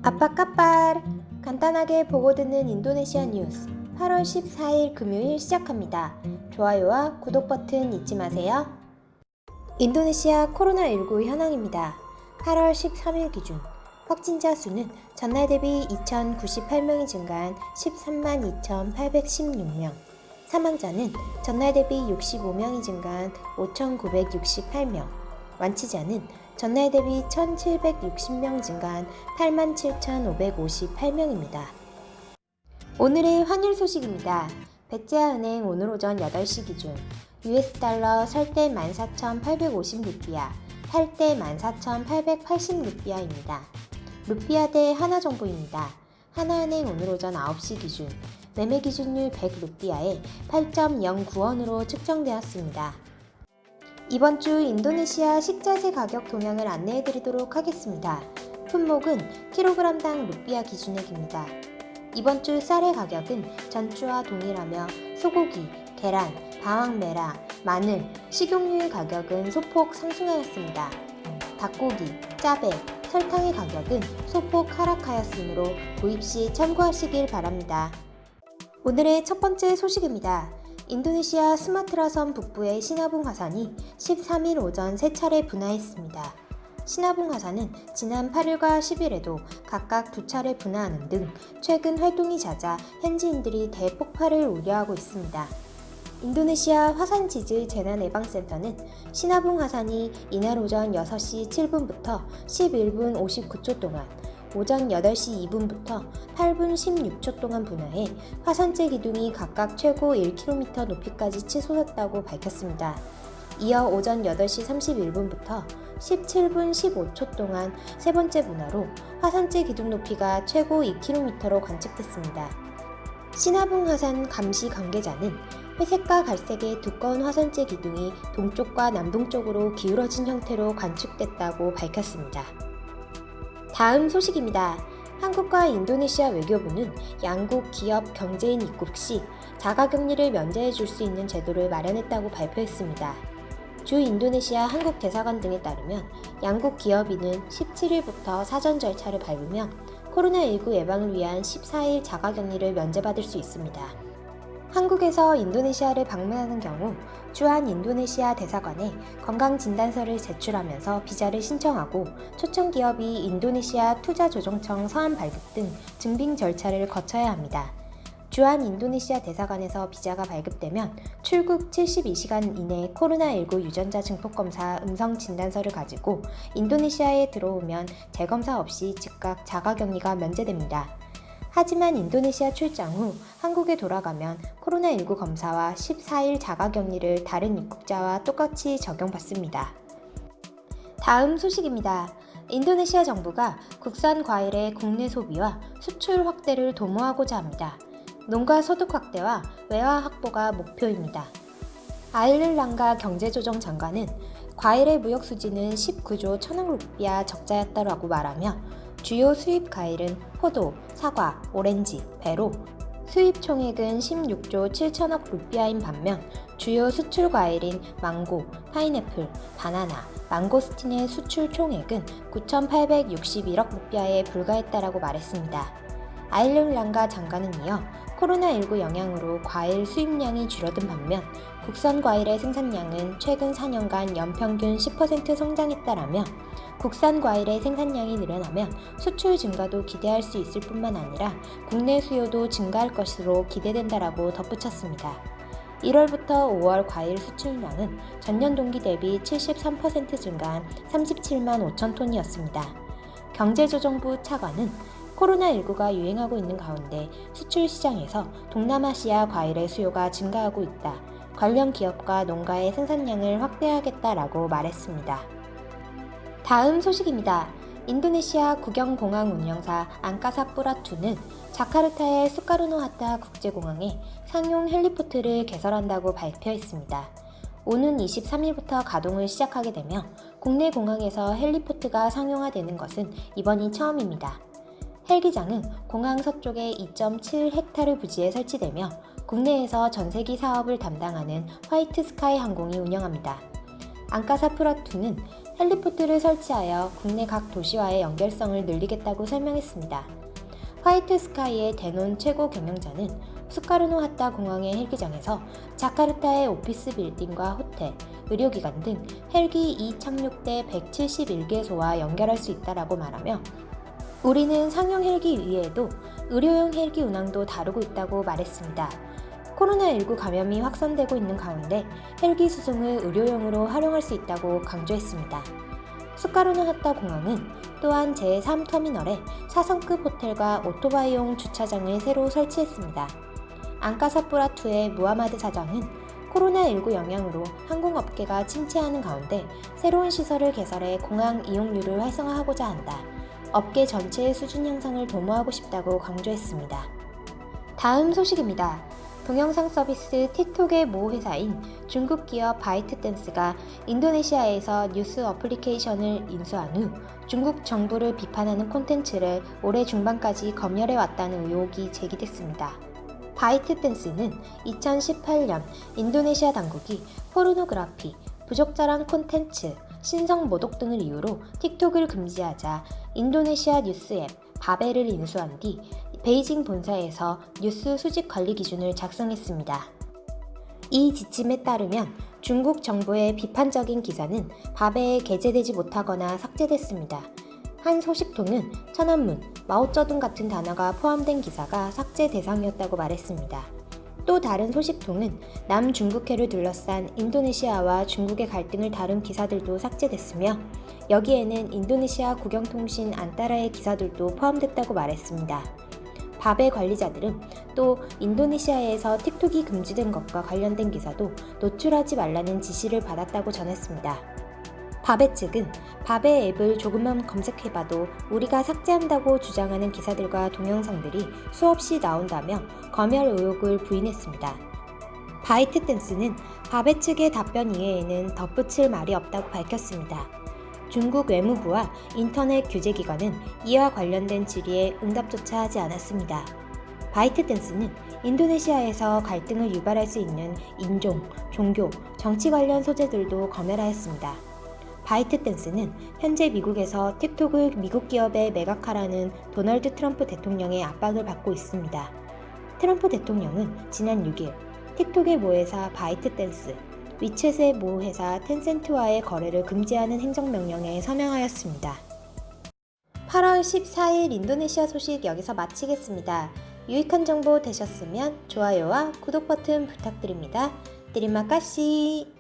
아빠 까빨! 간단하게 보고 듣는 인도네시아 뉴스 8월 14일 금요일 시작합니다. 좋아요와 구독 버튼 잊지 마세요. 인도네시아 코로나19 현황입니다. 8월 13일 기준 확진자 수는 전날 대비 2,098명이 증가한 13만 2,816명, 사망자는 전날 대비 65명이 증가한 5,968명, 완치자는 전날 대비 1,760명 증가한 87,558명입니다. 오늘의 환율 소식입니다. 백제아은행 오늘 오전 8시 기준 US 달러 살 때 14,850루피아, 팔 때 14,880루피아입니다. 루피아 대 하나 정보입니다. 하나은행 오늘 오전 9시 기준 매매 기준율 100루피아에 8.09원으로 측정되었습니다. 이번 주 인도네시아 식자재 가격 동향을 안내해 드리도록 하겠습니다. 품목은 킬로그램당 루피아 기준액입니다. 이번 주 쌀의 가격은 전주와 동일하며 소고기, 계란, 방황메라, 마늘, 식용유의 가격은 소폭 상승하였습니다. 닭고기, 짜배, 설탕의 가격은 소폭 하락하였으므로 구입 시 참고하시길 바랍니다. 오늘의 첫 번째 소식입니다. 인도네시아 수마트라 섬 북부의 시나붕 화산이 13일 오전 3차례 분화했습니다. 시나붕 화산은 지난 8일과 10일에도 각각 2차례 분화하는 등 최근 활동이 잦아 현지인들이 대폭발을 우려하고 있습니다. 인도네시아 화산지질 재난예방센터는 시나붕 화산이 이날 오전 6시 7분부터 11분 59초 동안 오전 8시 2분부터 8분 16초 동안 분화해 화산재 기둥이 각각 최고 1km 높이까지 치솟았다고 밝혔습니다. 이어 오전 8시 31분부터 17분 15초 동안 세 번째 분화로 화산재 기둥 높이가 최고 2km로 관측됐습니다. 시나붕 화산 감시 관계자는 회색과 갈색의 두꺼운 화산재 기둥이 동쪽과 남동쪽으로 기울어진 형태로 관측됐다고 밝혔습니다. 다음 소식입니다. 한국과 인도네시아 외교부는 양국 기업 경제인 입국 시 자가격리를 면제해 줄 수 있는 제도를 마련했다고 발표했습니다. 주 인도네시아 한국 대사관 등에 따르면 양국 기업인은 17일부터 사전 절차를 밟으며 코로나19 예방을 위한 14일 자가격리를 면제받을 수 있습니다. 한국에서 인도네시아를 방문하는 경우 주한 인도네시아 대사관에 건강진단서를 제출하면서 비자를 신청하고 초청 기업이 인도네시아 투자조정청 서한 발급 등 증빙 절차를 거쳐야 합니다. 주한 인도네시아 대사관에서 비자가 발급되면 출국 72시간 이내 코로나19 유전자 증폭검사 음성 진단서를 가지고 인도네시아에 들어오면 재검사 없이 즉각 자가격리가 면제됩니다. 하지만 인도네시아 출장 후 한국에 돌아가면 코로나19 검사와 14일 자가격리를 다른 입국자와 똑같이 적용받습니다. 다음 소식입니다. 인도네시아 정부가 국산 과일의 국내 소비와 수출 확대를 도모하고자 합니다. 농가 소득 확대와 외화 확보가 목표입니다. 아일랑가 경제조정 장관은 과일의 무역 수지는 19조 1천억 루피아 적자였다라고 말하며 주요 수입 과일은 포도, 사과, 오렌지, 배로, 수입 총액은 16조 7천억 루피아인 반면 주요 수출 과일인 망고, 파인애플, 바나나, 망고스틴의 수출 총액은 9,861억 루피아에 불과했다라고 말했습니다. 아일랑가 장관은 이어 코로나19 영향으로 과일 수입량이 줄어든 반면 국산 과일의 생산량은 최근 4년간 연평균 10% 성장했다라며 국산 과일의 생산량이 늘어나면 수출 증가도 기대할 수 있을 뿐만 아니라 국내 수요도 증가할 것으로 기대된다라고 덧붙였습니다. 1월부터 5월 과일 수출량은 전년 동기 대비 73% 증가한 37만 5천 톤이었습니다. 경제조정부 차관은 코로나19가 유행하고 있는 가운데 수출 시장에서 동남아시아 과일의 수요가 증가하고 있다. 관련 기업과 농가의 생산량을 확대하겠다라고 말했습니다. 다음 소식입니다. 인도네시아 국영공항 운영사 앙카사푸라2는 자카르타의 수카르노하타 국제공항에 상용 헬리포트를 개설한다고 발표했습니다. 오는 23일부터 가동을 시작하게 되며 국내 공항에서 헬리포트가 상용화되는 것은 이번이 처음입니다. 헬기장은 공항 서쪽의 2.7헥타르 부지에 설치되며 국내에서 전세기 사업을 담당하는 화이트스카이 항공이 운영합니다. 앙카사푸라2는 헬리포트를 설치하여 국내 각 도시와의 연결성을 늘리겠다고 설명했습니다. 화이트 스카이의 대논 최고 경영자는 수카르노 하타 공항의 헬기장에서 자카르타의 오피스 빌딩과 호텔, 의료기관 등 헬기 2착륙대 171개소와 연결할 수 있다라고 말하며 우리는 상용 헬기 이외에도 의료용 헬기 운항도 다루고 있다고 말했습니다. 코로나19 감염이 확산되고 있는 가운데 헬기 수송을 의료용으로 활용할 수 있다고 강조했습니다. 수카르노 하타 공항은 또한 제3터미널에 4성급 호텔과 오토바이용 주차장을 새로 설치했습니다. 앙카사푸라2의 무하마드 사장은 코로나19 영향으로 항공업계가 침체하는 가운데 새로운 시설을 개설해 공항 이용률을 활성화하고자 한다. 업계 전체의 수준 향상을 도모하고 싶다고 강조했습니다. 다음 소식입니다. 동영상 서비스 틱톡의 모 회사인 중국 기업 바이트댄스가 인도네시아에서 뉴스 어플리케이션을 인수한 후 중국 정부를 비판하는 콘텐츠를 올해 중반까지 검열해 왔다는 의혹이 제기됐습니다. 바이트댄스는 2018년 인도네시아 당국이 포르노그래피, 부적절한 콘텐츠, 신성 모독 등을 이유로 틱톡을 금지하자 인도네시아 뉴스 앱 바벨을 인수한 뒤 베이징 본사에서 뉴스 수집 관리 기준을 작성했습니다. 이 지침에 따르면 중국 정부의 비판적인 기사는 바벨에 게재되지 못하거나 삭제됐습니다. 한 소식통은 천안문, 마오쩌둥 같은 단어가 포함된 기사가 삭제 대상이었다고 말했습니다. 또 다른 소식통은 남중국해를 둘러싼 인도네시아와 중국의 갈등을 다룬 기사들도 삭제됐으며 여기에는 인도네시아 국영통신 안따라의 기사들도 포함됐다고 말했습니다. 바벨 관리자들은 또 인도네시아에서 틱톡이 금지된 것과 관련된 기사도 노출하지 말라는 지시를 받았다고 전했습니다. 바벨 측은 바벨 앱을 조금만 검색해봐도 우리가 삭제한다고 주장하는 기사들과 동영상들이 수없이 나온다며 검열 의혹을 부인했습니다. 바이트댄스는 바벨 측의 답변 이외에는 덧붙일 말이 없다고 밝혔습니다. 중국 외무부와 인터넷 규제기관은 이와 관련된 질의에 응답조차 하지 않았습니다. 바이트댄스는 인도네시아에서 갈등을 유발할 수 있는 인종, 종교, 정치 관련 소재들도 검열하였습니다. 바이트댄스는 현재 미국에서 틱톡을 미국 기업에 매각하라는 도널드 트럼프 대통령의 압박을 받고 있습니다. 트럼프 대통령은 지난 6일 틱톡의 모회사 바이트댄스, 위챗의 모회사 텐센트와의 거래를 금지하는 행정명령에 서명하였습니다. 8월 14일 인도네시아 소식 여기서 마치겠습니다. 유익한 정보 되셨으면 좋아요와 구독 버튼 부탁드립니다. 테리마 카시.